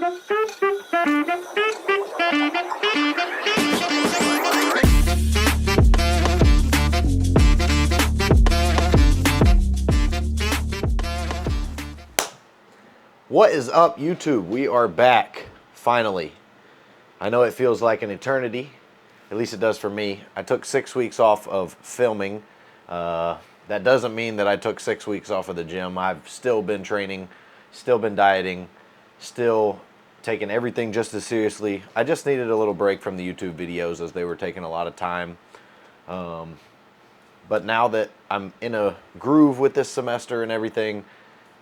What is up, YouTube? We are back, finally. I know it feels like an eternity, at least it does for me. I took 6 weeks off of filming. That doesn't mean that I took 6 weeks off of the gym. I've still been training, still been dieting, still taking everything just as seriously. I just needed a little break from the YouTube videos as they were taking a lot of time. But now that I'm in a groove with this semester and everything,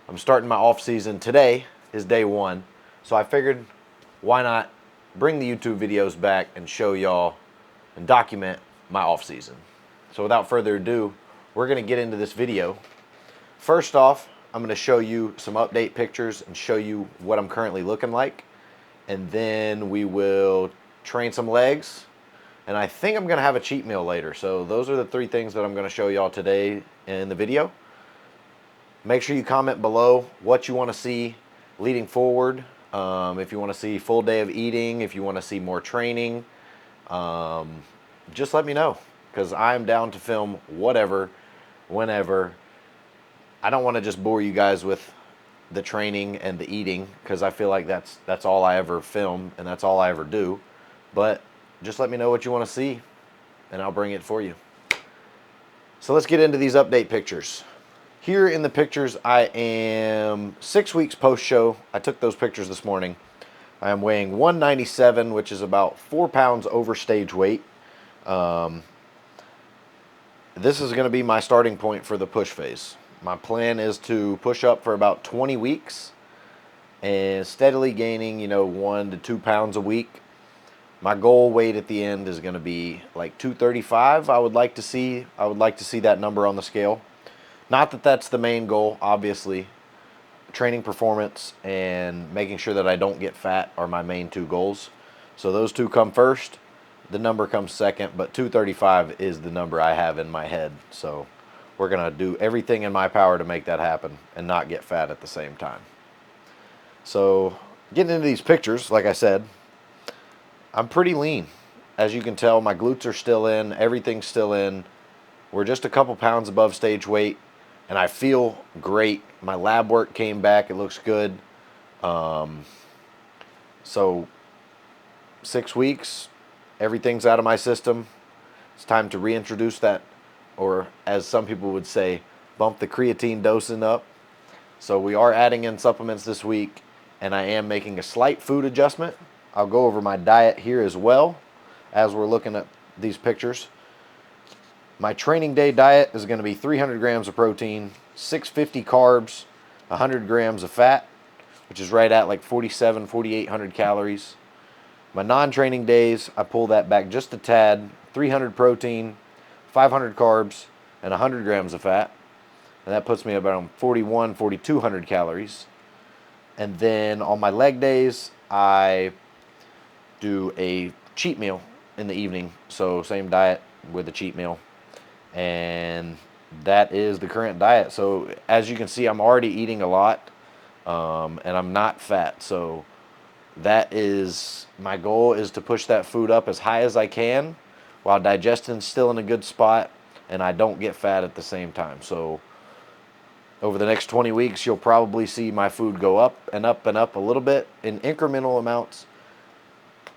I'm starting my off season. Today is day one, so I figured why not bring the YouTube videos back and show y'all and document my off season. So without further ado, we're gonna get into this video. First off, I'm gonna show you some update pictures and show you what I'm currently looking like, and then we will train some legs, and I think I'm gonna have a cheat meal later. So those are the three things that I'm gonna show y'all today in the video. Make sure you comment below what you want to see leading forward. If you want to see full day of eating, if you want to see more training, just let me know, because I'm down to film whatever, whenever. I don't want to just bore you guys with the training and the eating, because I feel like that's all I ever film and that's all I ever do. But just let me know what you want to see and I'll bring it for you. So let's get into these update pictures. Here in the pictures, I am 6 weeks post-show. I took those pictures this morning. I am weighing 197, which is about 4 pounds over stage weight. This is going to be my starting point for the push phase. My plan is to push up for about 20 weeks and steadily gaining, 1 to 2 pounds a week. My goal weight at the end is going to be like 235. I would like to see that number on the scale. Not that that's the main goal, obviously. Training performance and making sure that I don't get fat are my main two goals. So those two come first. The number comes second, but 235 is the number I have in my head. So we're going to do everything in my power to make that happen and not get fat at the same time. So getting into these pictures, like I said, I'm pretty lean. As you can tell, my glutes are still in, everything's still in. We're just a couple pounds above stage weight. And I feel great. My lab work came back. It looks good. So 6 weeks, everything's out of my system. It's time to reintroduce that, or as some people would say, bump the creatine dosing up. So we are adding in supplements this week, and I am making a slight food adjustment. I'll go over my diet here as well as we're looking at these pictures. My training day diet is going to be 300 grams of protein, 650 carbs, 100 grams of fat, which is right at like 4,800 calories. My non-training days, I pull that back just a tad, 300 protein, 500 carbs, and 100 grams of fat. And that puts me about 4,200 calories. And then on my leg days, I do a cheat meal in the evening. So same diet with a cheat meal. And that is the current diet. So as you can see, I'm already eating a lot, and I'm not fat. So that is my goal, is to push that food up as high as I can while digestion's still in a good spot and I don't get fat at the same time. So over the next 20 weeks, you'll probably see my food go up and up and up a little bit in incremental amounts.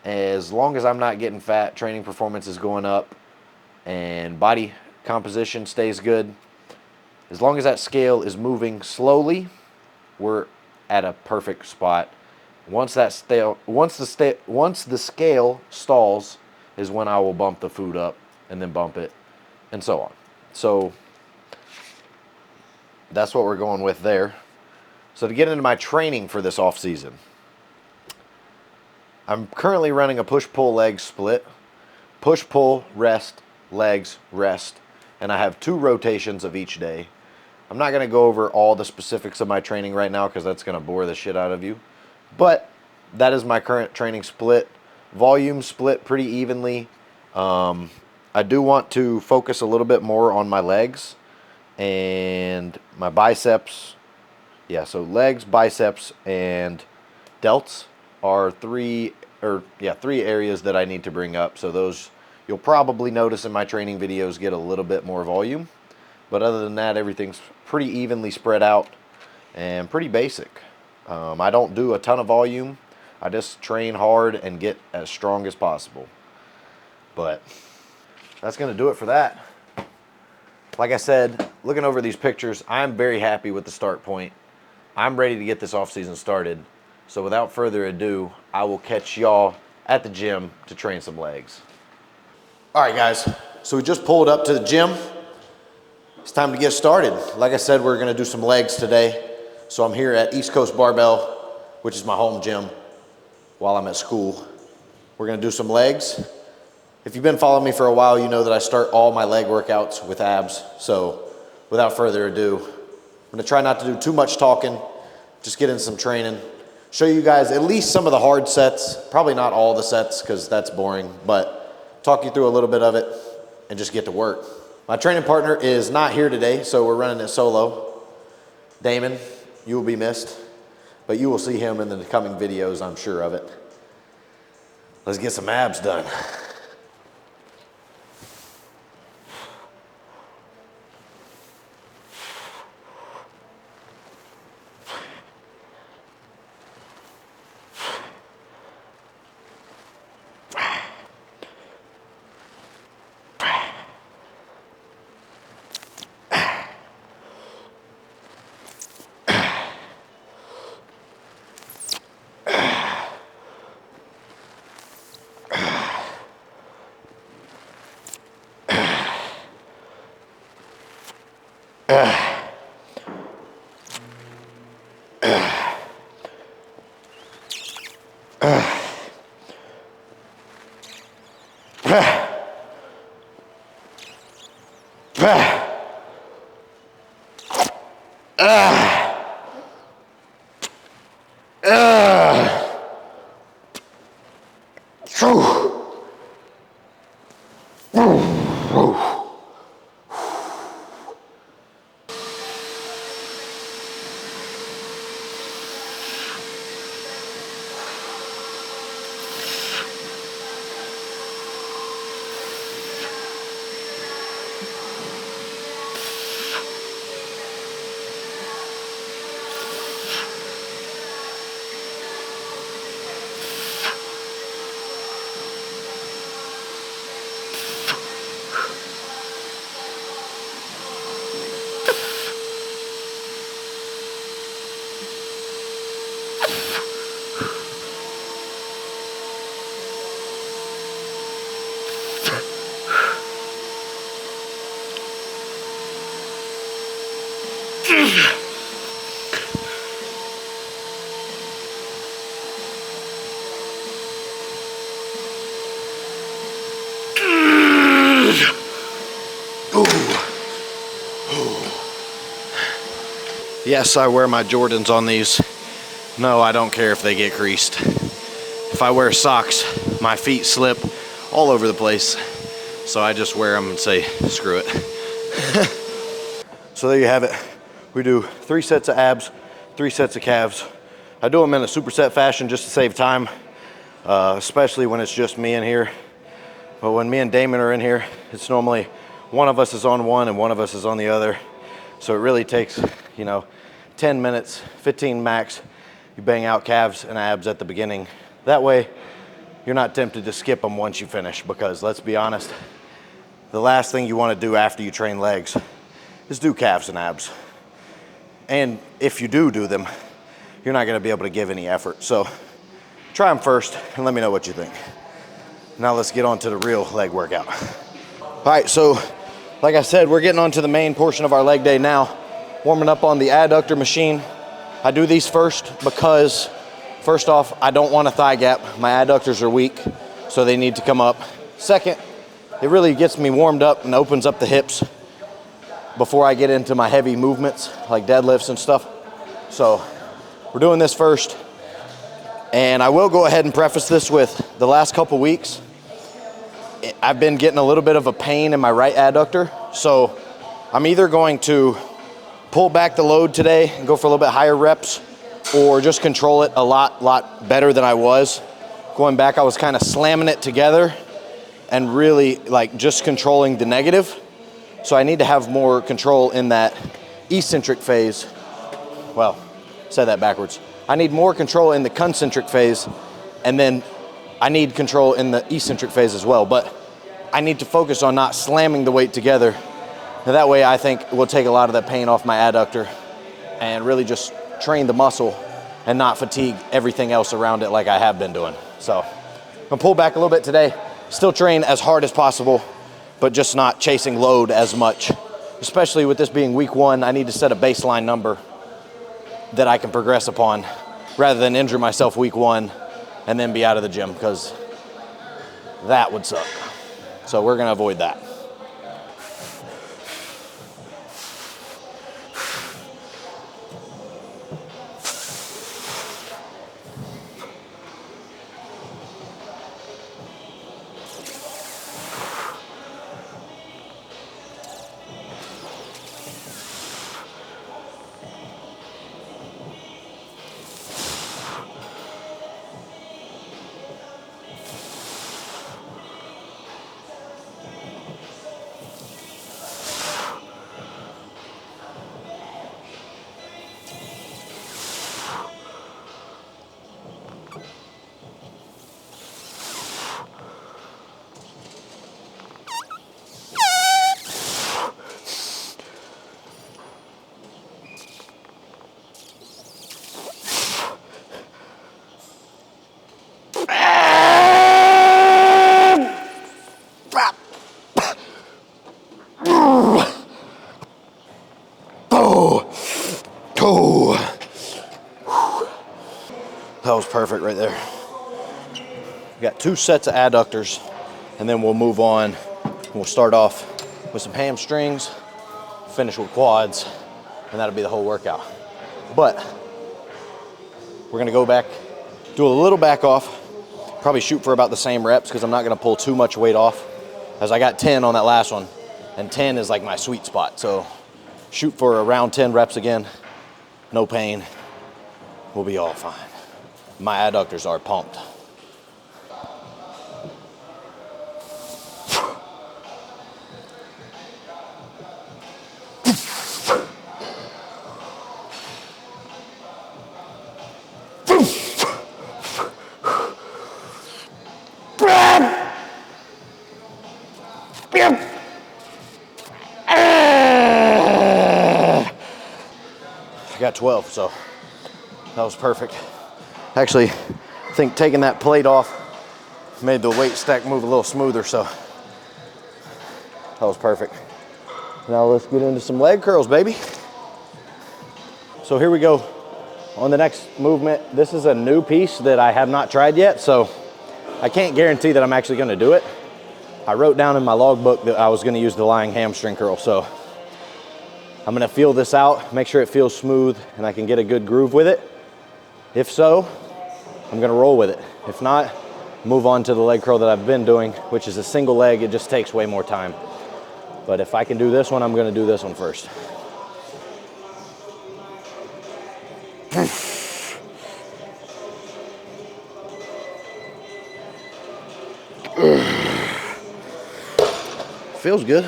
As long as I'm not getting fat, training performance is going up, and body composition stays good. As long as that scale is moving slowly, we're at a perfect spot. Once the scale stalls is when I will bump the food up and then bump it and so on. So that's what we're going with there. So to get into my training for this off season, I'm currently running a push-pull leg split. Push-pull, rest, legs, rest. And I have 2 rotations of each day. I'm not going to go over all the specifics of my training right now because that's going to bore the shit out of you. But that is my current training split. Volume split pretty evenly. I do want to focus a little bit more on my legs and my biceps. Yeah, so legs, biceps, and delts. are three areas that I need to bring up. So those you'll probably notice in my training videos get a little bit more volume. But other than that, everything's pretty evenly spread out and pretty basic. I don't do a ton of volume. I just train hard and get as strong as possible. But that's going to do it for that. Like I said, looking over these pictures, I'm very happy with the start point. I'm ready to get this off season started. So without further ado, I will catch y'all at the gym to train some legs. All right, guys. So we just pulled up to the gym. It's time to get started. Like I said, we're going to do some legs today. So I'm here at East Coast Barbell, which is my home gym while I'm at school. We're going to do some legs. If you've been following me for a while, you know that I start all my leg workouts with abs. So without further ado, I'm going to try not to do too much talking, just get in some training, show you guys at least some of the hard sets, probably not all the sets because that's boring, but talk you through a little bit of it and just get to work. My training partner is not here today, so we're running it solo. Damon, you will be missed, but you will see him in the coming videos, I'm sure of it. Let's get some abs done. Yes, I wear my Jordans on these. No, I don't care if they get creased. If I wear socks, my feet slip all over the place. So I just wear them and say, screw it. So there you have it. We do 3 sets of abs, 3 sets of calves. I do them in a superset fashion just to save time, especially when it's just me in here. But when me and Damon are in here, it's normally one of us is on one and one of us is on the other. So it really takes, 10 minutes, 15 max. You bang out calves and abs at the beginning. That way, you're not tempted to skip them once you finish, because let's be honest, the last thing you want to do after you train legs is do calves and abs. And if you do them, you're not going to be able to give any effort. So try them first and let me know what you think. Now let's get on to the real leg workout. All right, so like I said, we're getting on to the main portion of our leg day now. Warming up on the adductor machine. I do these first because, first off, I don't want a thigh gap. My adductors are weak, so they need to come up. Second, it really gets me warmed up and opens up the hips before I get into my heavy movements, like deadlifts and stuff. So we're doing this first. And I will go ahead and preface this with the last couple weeks, I've been getting a little bit of a pain in my right adductor. So I'm either going to pull back the load today and go for a little bit higher reps, or just control it a lot better than I was. Going back, I was kind of slamming it together and really like just controlling the negative. So I need to have more control in that eccentric phase. Well, said that backwards. I need more control in the concentric phase, and then I need control in the eccentric phase as well. But I need to focus on not slamming the weight together. And that way I think we'll take a lot of the pain off my adductor and really just train the muscle and not fatigue everything else around it like I have been doing. So I'm gonna pull back a little bit today, still train as hard as possible, but just not chasing load as much. Especially with this being week 1, I need to set a baseline number that I can progress upon rather than injure myself week 1 and then be out of the gym, because that would suck. So we're gonna avoid that. That was perfect right there. We got 2 sets of adductors, and then we'll move on. We'll start off with some hamstrings, finish with quads, and that'll be the whole workout. But we're gonna go back, do a little back off, probably shoot for about the same reps because I'm not gonna pull too much weight off, as I got 10 on that last one, and 10 is like my sweet spot. So shoot for around 10 reps again, no pain, we'll be all fine. My adductors are pumped. I got 12, so that was perfect. Actually, I think taking that plate off made the weight stack move a little smoother, so that was perfect. Now let's get into some leg curls, baby. So here we go on the next movement. This is a new piece that I have not tried yet, so I can't guarantee that I'm actually gonna do it. I wrote down in my logbook that I was gonna use the lying hamstring curl, so I'm gonna feel this out, make sure it feels smooth and I can get a good groove with it. If so, I'm gonna roll with it. If not, move on to the leg curl that I've been doing, which is a single leg. It just takes way more time. But if I can do this one, I'm gonna do this one first. Feels good.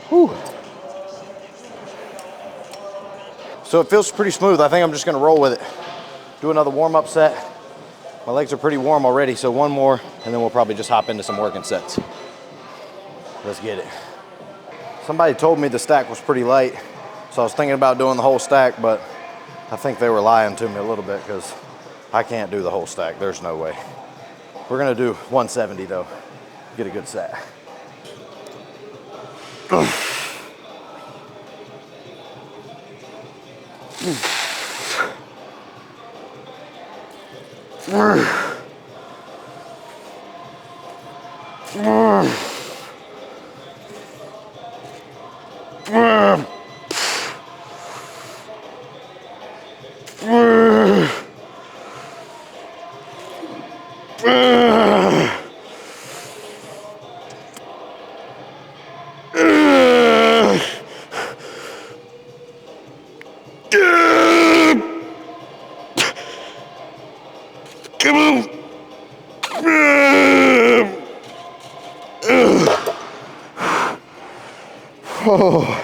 Whew. So it feels pretty smooth. I think I'm just gonna roll with it. Do another warm-up set. My legs are pretty warm already, so one more, and then we'll probably just hop into some working sets. Let's get it. Somebody told me the stack was pretty light, so I was thinking about doing the whole stack, but I think they were lying to me a little bit because I can't do the whole stack. There's no way. We're gonna do 170 though. Get a good set. Oh.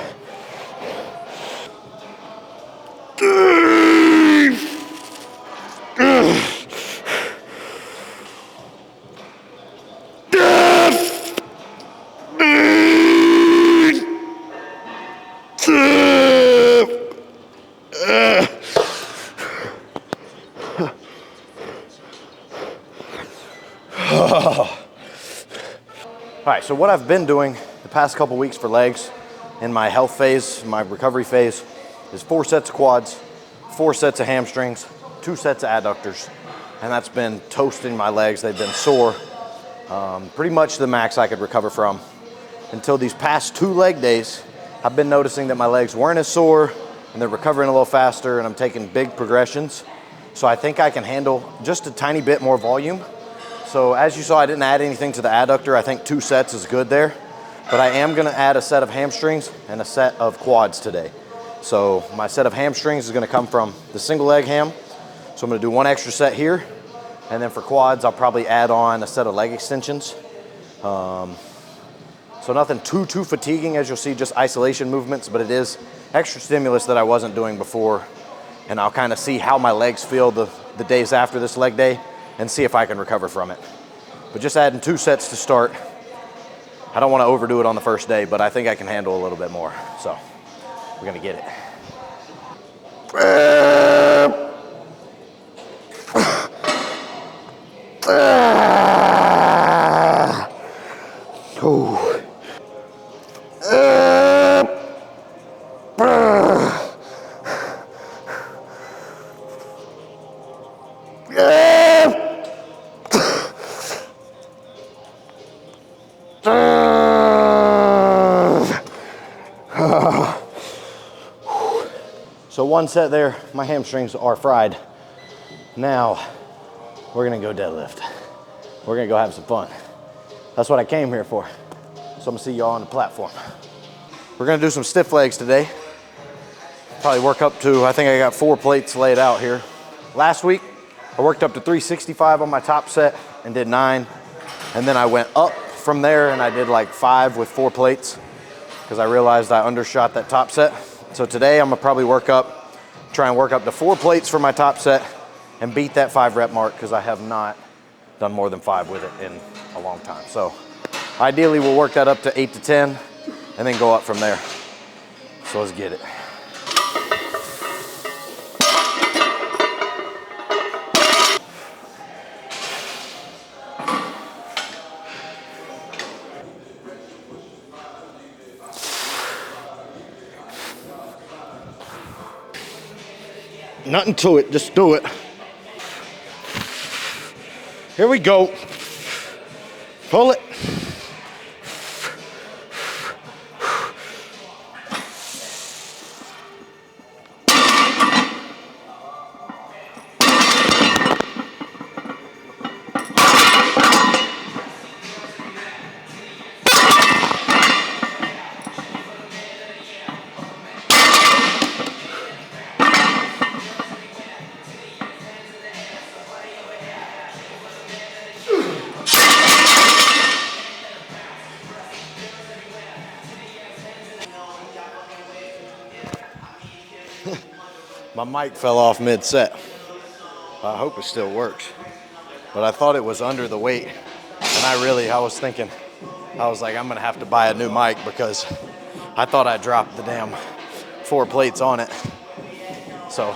All right, so what I've been doing the past couple weeks for legs in my health phase, my recovery phase, is 4 sets of quads, 4 sets of hamstrings, 2 sets of adductors, and that's been toasting my legs. They've been sore, pretty much the max I could recover from. Until these past 2 leg days, I've been noticing that my legs weren't as sore and they're recovering a little faster, and I'm taking big progressions. So I think I can handle just a tiny bit more volume. So as you saw, I didn't add anything to the adductor. I think 2 sets is good there. But I am gonna add a set of hamstrings and a set of quads today. So my set of hamstrings is gonna come from the single leg ham. So I'm gonna do 1 extra set here. And then for quads, I'll probably add on a set of leg extensions. So nothing too fatiguing, as you'll see, just isolation movements, but it is extra stimulus that I wasn't doing before. And I'll kind of see how my legs feel the days after this leg day and see if I can recover from it. But just adding 2 sets to start. I don't want to overdo it on the first day, but I think I can handle a little bit more. So we're gonna get it. So 1 set there, my hamstrings are fried. Now we're gonna go deadlift. We're gonna go have some fun. That's what I came here for. So I'm gonna see y'all on the platform. We're gonna do some stiff legs today. Probably work up to, I think I got 4 plates laid out here. Last week, I worked up to 365 on my top set and did 9. And then I went up from there and I did like 5 with 4 plates because I realized I undershot that top set. So today I'm gonna probably try and work up to 4 plates for my top set and beat that 5 rep mark because I have not done more than 5 with it in a long time. So ideally we'll work that up to 8 to 10 and then go up from there. So let's get it. Nothing to it, just do it. Here we go. Pull it. My mic fell off mid-set. I hope it still works. But I thought it was under the weight. And I was thinking, I was like, I'm gonna have to buy a new mic because I thought I dropped the damn 4 plates on it. So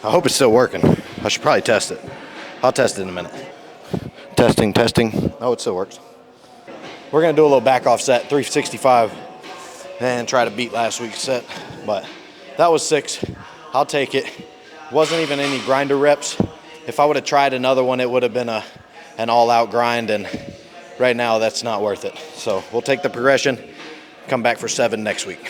I hope it's still working. I should probably test it. I'll test it in a minute. Testing. Oh, it still works. We're gonna do a little back off set, 365, and try to beat last week's set. But that was 6. I'll take it. Wasn't even any grinder reps. If I would have tried another one, it would have been an all-out grind, and right now that's not worth it. So we'll take the progression, come back for 7 next week.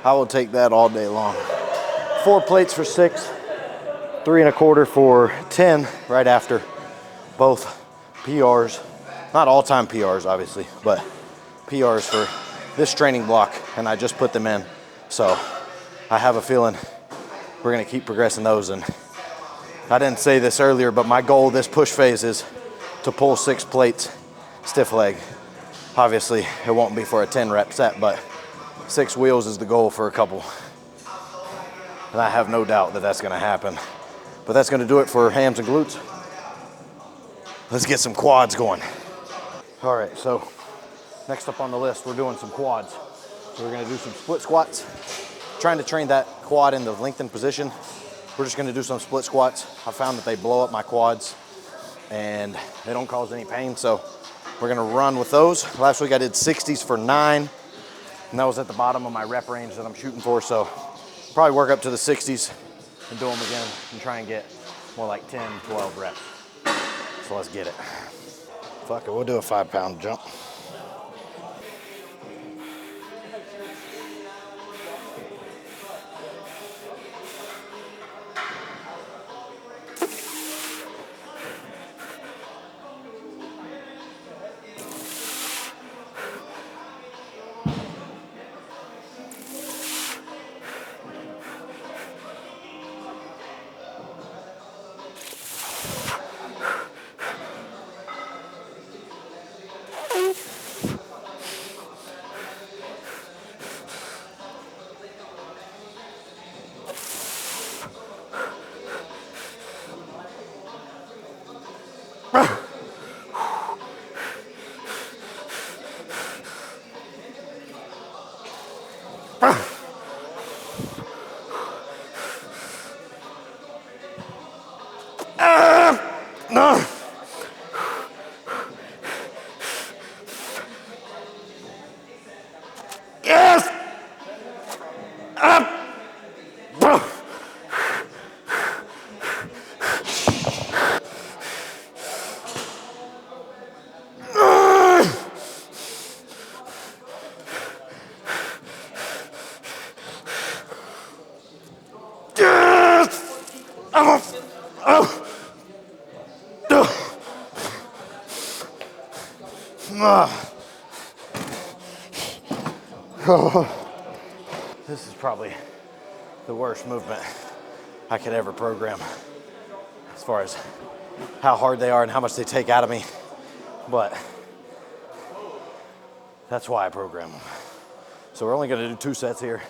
I will take that all day long. 4 plates for 6, 3 1/4 for 10 right after. Both PRs, not all-time PRs obviously, but PRs for this training block, and I just put them in. So I have a feeling we're gonna keep progressing those. And I didn't say this earlier, but my goal this push phase is to pull 6 plates stiff leg. Obviously it won't be for a 10 rep set, but 6 wheels is the goal for a couple. And I have no doubt that that's gonna happen. But that's gonna do it for hams and glutes. Let's get some quads going. All right, so next up on the list, we're doing some quads. So we're gonna do some split squats. Trying to train that quad in the lengthened position. We're just gonna do some split squats. I found that they blow up my quads and they don't cause any pain, so we're gonna run with those. Last week I did 60s for 9, and that was at the bottom of my rep range that I'm shooting for, so probably work up to the 60s and do them again and try and get more like 10, 12 reps. So let's get it. Fuck it, we'll do a 5-pound jump. Yes! Up! This is probably the worst movement I could ever program as far as how hard they are and how much they take out of me, but that's why I program them. So we're only gonna do 2 sets here.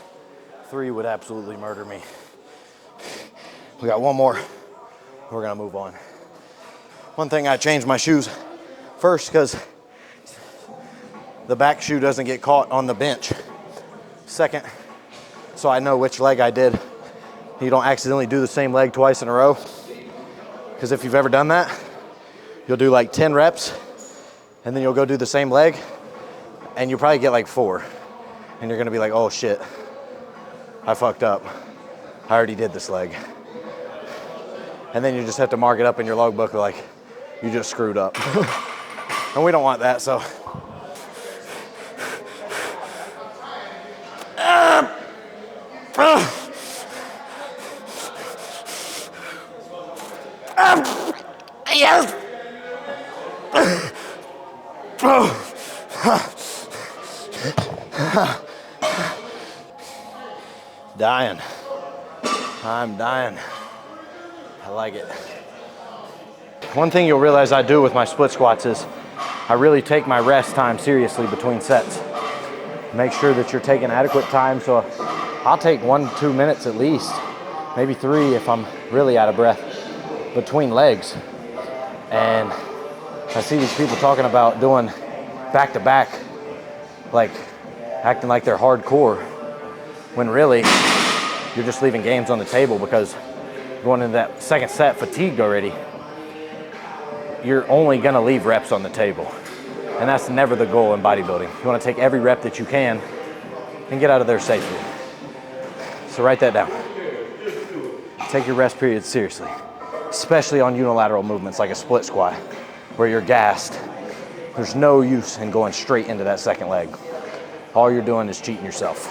3 would absolutely murder me. We got 1 more, we're gonna move on. One thing, I changed my shoes first because the back shoe doesn't get caught on the bench. Second, so I know which leg I did. You don't accidentally do the same leg twice in a row. Because if you've ever done that, you'll do like 10 reps and then you'll go do the same leg and you'll probably get like 4. And you're gonna be like, oh shit, I fucked up. I already did this leg. And then you just have to mark it up in your logbook like you just screwed up. And we don't want that, so. Yes! Dying. I'm dying. I like it. One thing you'll realize I do with my split squats is I really take my rest time seriously between sets. Make sure that you're taking adequate time, so I'll take 1-2 minutes at least, maybe 3 if I'm really out of breath, between legs. And I see these people talking about doing back-to-back, like acting like they're hardcore, when really you're just leaving games on the table because going into that second set fatigued already, you're only gonna leave reps on the table. And that's never the goal in bodybuilding. You wanna take every rep that you can and get out of there safely. So write that down. Take your rest periods seriously, especially on unilateral movements like a split squat, where you're gassed. There's no use in going straight into that second leg. All you're doing is cheating yourself.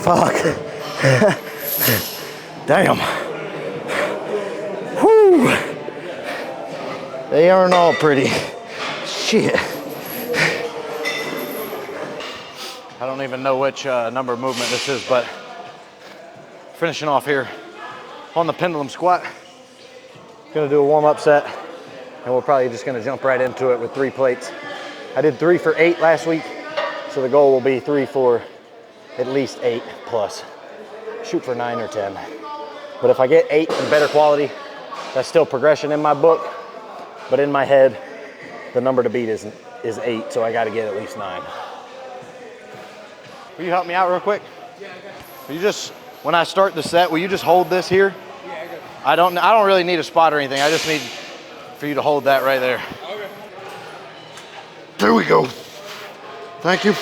Fuck. Damn. Whew. They aren't all pretty. Shit. I don't even know which number of movement this is, but finishing off here on the pendulum squat. Gonna do a warm-up set, and we're probably just gonna jump right into it with 3 plates. I did 3 for 8 last week, so the goal will be 3 for at least 8 plus. Shoot for 9 or 10. But if I get 8 in better quality, that's still progression in my book. But in my head, the number to beat is 8, so I gotta get at least 9. Will you help me out real quick? Yeah, okay. Will you just, when I start the set, will you just hold this here? Yeah, I got it. I don't really need a spot or anything. I just need for you to hold that right there. Okay. There we go. Thank you.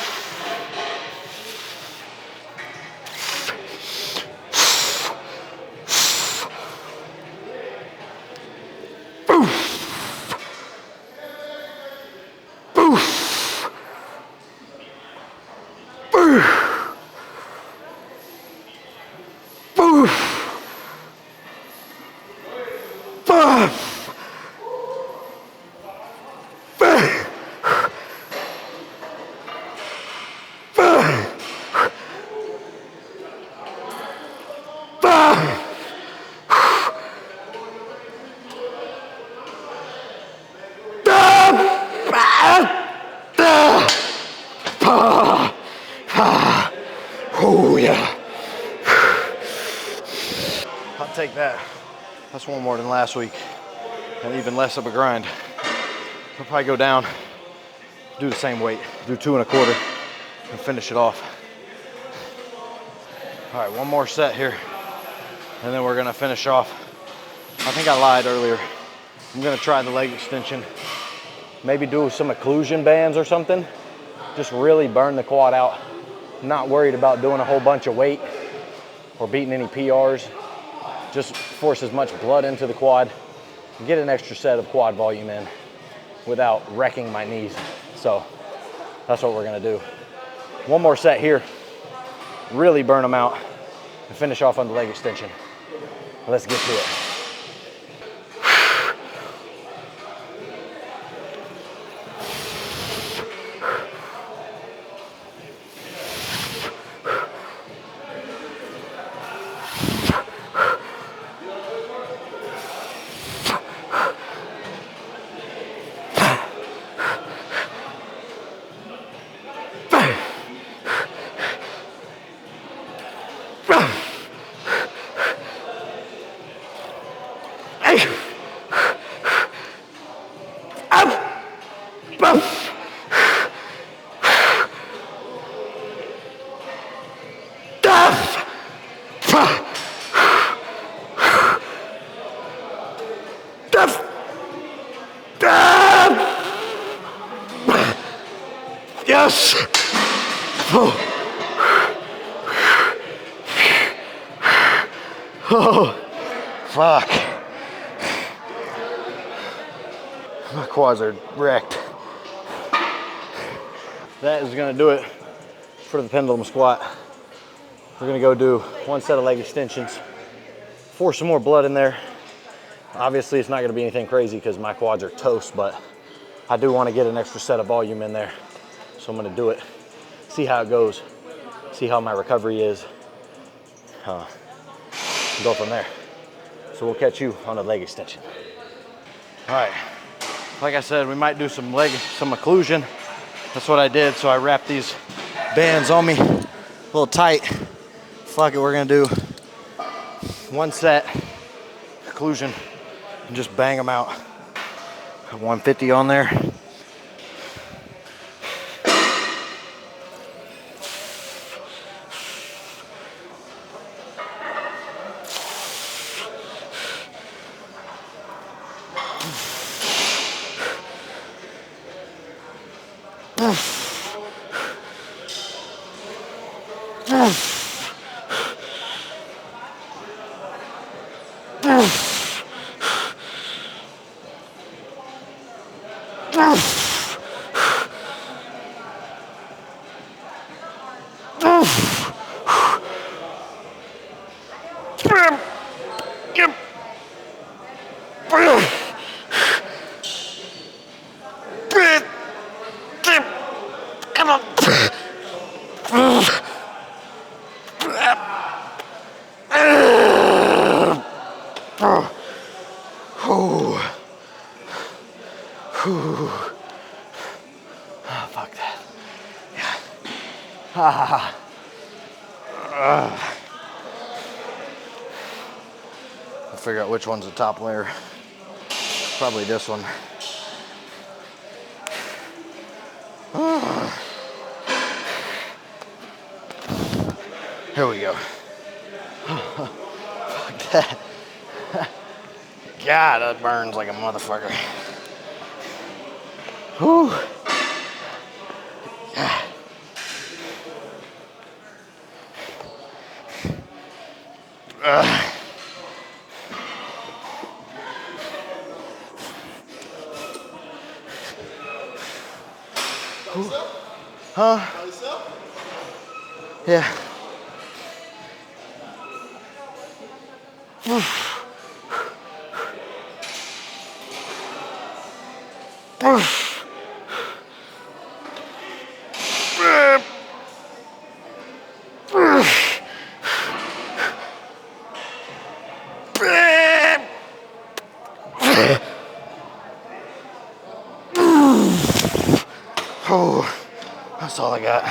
Oh yeah. I'll take that. That's one more than last week, and even less of a grind. I'll probably go down, do the same weight, do 2 1/4, and finish it off. All right, one more set here, and then we're gonna finish off. I think I lied earlier. I'm gonna try the leg extension, maybe do some occlusion bands or something. Just really burn the quad out. I'm not worried about doing a whole bunch of weight or beating any PRs. Just force as much blood into the quad and get an extra set of quad volume in without wrecking my knees. So that's what we're gonna do. One more set here, really burn them out, and finish off on the leg extension. Let's get to it. Yes! Oh. Oh, fuck. My quads are wrecked. That is gonna do it for the pendulum squat. We're gonna go do 1 set of leg extensions, force some more blood in there. Obviously it's not gonna be anything crazy because my quads are toast, but I do wanna get an extra set of volume in there. So I'm gonna do it, see how it goes, see how my recovery is, go from there. So we'll catch you on the leg extension. All right, like I said, we might do some occlusion. That's what I did, so I wrapped these bands on me a little tight. Fuck it, we're gonna do 1 set occlusion and just bang them out. 150 on there. Fuck that. I'll figure out which one's the top layer. Probably this one. Here we go. Fuck that. God, that burns like a motherfucker. Whew. Huh? Yeah. Oh, that's all I got.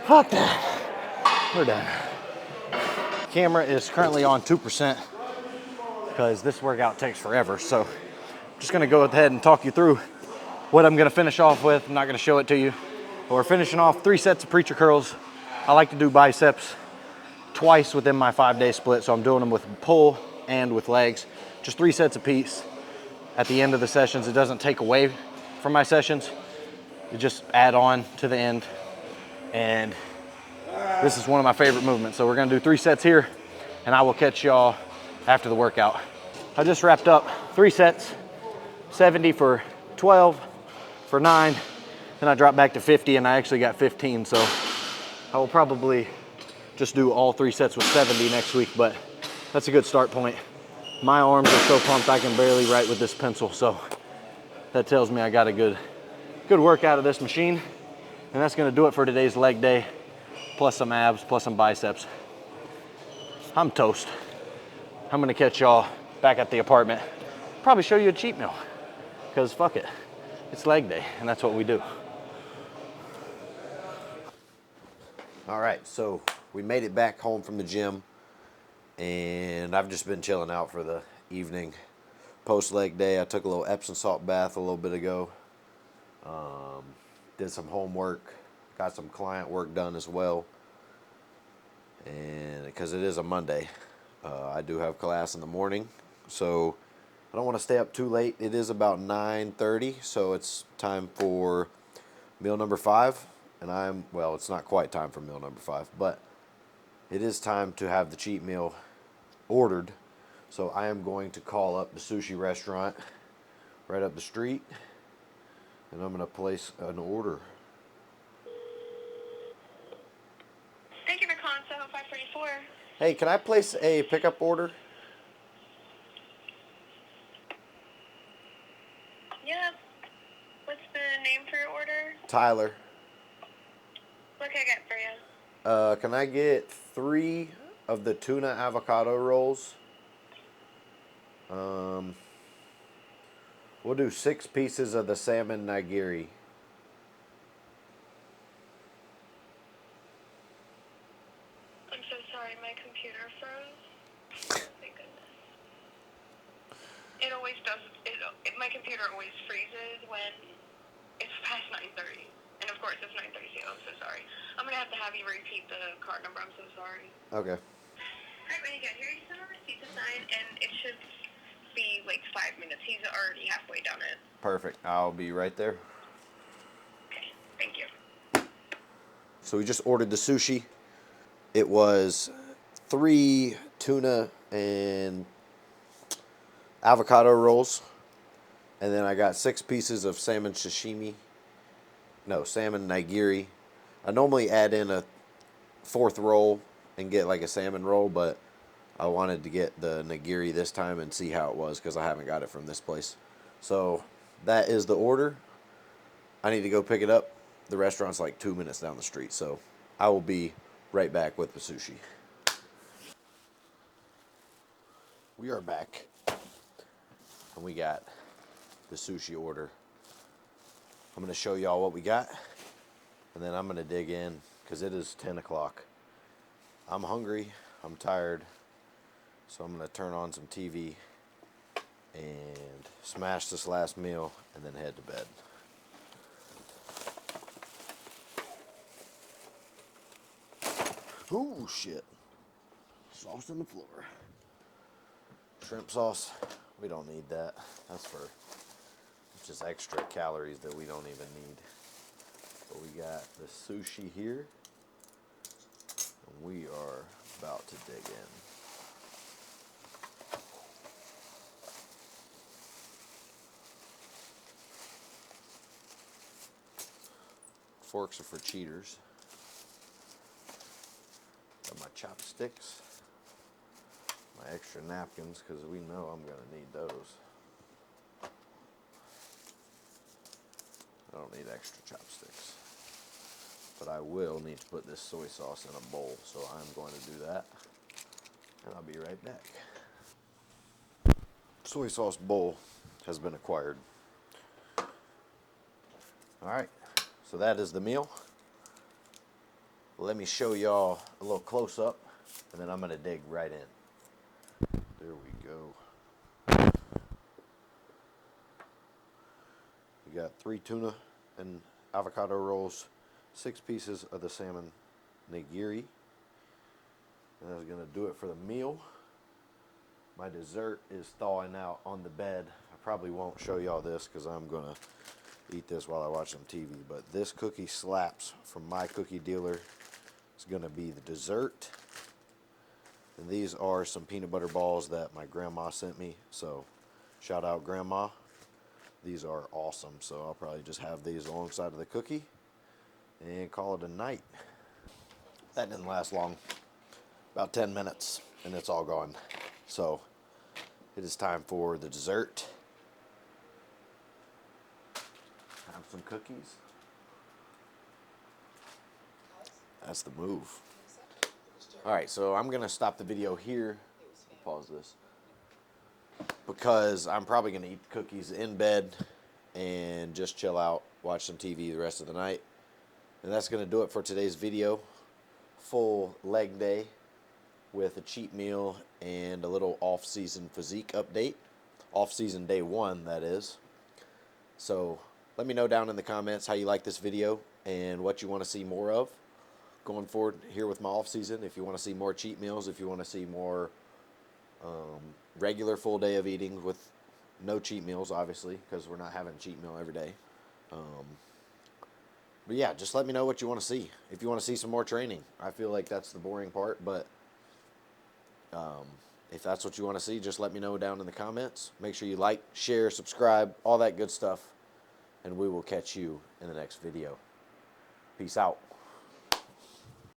Fuck that. We're done. Camera is currently on 2% because this workout takes forever. So I'm just gonna go ahead and talk you through what I'm gonna finish off with. I'm not gonna show it to you. But we're finishing off 3 sets of preacher curls. I like to do biceps twice within my 5-day split. So I'm doing them with pull and with legs, just 3 sets apiece. At the end of the sessions, it doesn't take away from my sessions. You just add on to the end. And this is one of my favorite movements. So we're gonna do 3 sets here and I will catch y'all after the workout. I just wrapped up 3 sets, 70 for 12, for 9. Then I dropped back to 50 and I actually got 15. So I will probably just do all 3 sets with 70 next week, but that's a good start point. My arms are so pumped I can barely write with this pencil. So that tells me I got a good workout of this machine. And that's gonna do it for today's leg day, plus some abs, plus some biceps. I'm toast. I'm gonna catch y'all back at the apartment. Probably show you a cheat meal, because fuck it. It's leg day, and that's what we do. All right, so we made it back home from the gym, and I've just been chilling out for the evening. Post leg day, I took a little Epsom salt bath a little bit ago. Did some homework, got some client work done as well. And because it is a Monday, I do have class in the morning, so I don't want to stay up too late. It is about 9:30, so it's time for meal number 5. And well, it's not quite time for meal number 5, but it is time to have the cheat meal ordered. So I am going to call up the sushi restaurant right up the street, and I'm going to place an order. Thank you for calling 7534. Hey, can I place a pickup order? Yeah. What's the name for your order? Tyler. What can I get for you? Can I get 3 of the tuna avocado rolls? We'll do 6 pieces of the salmon nigiri. I'm so sorry, my computer froze. Thank goodness. It always does. My computer always freezes when it's past 9:30. And of course, it's 9:30, so I'm so sorry. I'm going to have you repeat the card number. I'm so sorry. Okay. All right, when you get here, you send a receipt to sign, and it should be like 5 minutes. He's already halfway done it. Perfect. I'll be right there. Okay, thank you. So we just ordered the sushi. It was 3 tuna and avocado rolls. And then I got 6 pieces of salmon sashimi. No, salmon nigiri. I normally add in a 4th roll and get like a salmon roll, but I wanted to get the nigiri this time and see how it was because I haven't got it from this place. So that is the order. I need to go pick it up. The restaurant's like 2 minutes down the street, so I will be right back with the sushi. We are back, and we got the sushi order. I'm going to show y'all what we got, and then I'm going to dig in because it is 10 o'clock. I'm hungry, I'm tired, so I'm going to turn on some TV and smash this last meal and then head to bed. Ooh, shit. Sauce on the floor. Shrimp sauce, we don't need that. That's for just extra calories that we don't even need. But we got the sushi here, and we are about to dig in. Forks are for cheaters. Got my chopsticks, my extra napkins, because we know I'm going to need those. I don't need extra chopsticks, but I will need to put this soy sauce in a bowl, so I'm going to do that, and I'll be right back. Soy sauce bowl has been acquired. All right, so that is the meal. Let me show y'all a little close up, and then I'm going to dig right in. There we go. We got 3 tuna and avocado rolls, 6 pieces of the salmon nigiri. And that's going to do it for the meal. My dessert is thawing out on the bed. I probably won't show y'all this because I'm going to eat this while I watch some TV. But this cookie slaps from my cookie dealer. It's going to be the dessert. And these are some peanut butter balls that my grandma sent me. So shout out grandma. These are awesome. So I'll probably just have these alongside of the cookie and call it a night. That didn't last long. About 10 minutes and it's all gone. So it is time for the dessert. Have some cookies. That's the move. All right, so I'm gonna stop the video here. Pause this. Because I'm probably gonna eat cookies in bed and just chill out, watch some TV the rest of the night. And that's gonna do it for today's video. Full leg day with a cheat meal and a little off-season physique update. Off-season day 1, that is. So let me know down in the comments how you like this video and what you want to see more of going forward here with my off-season. If you want to see more cheat meals, if you want to see more regular full day of eating with no cheat meals, obviously, because we're not having a cheat meal every day. But yeah, just let me know what you want to see. If you want to see some more training, I feel like that's the boring part, but if that's what you want to see, just let me know down in the comments. Make sure you like, share, subscribe, all that good stuff, and we will catch you in the next video. Peace out.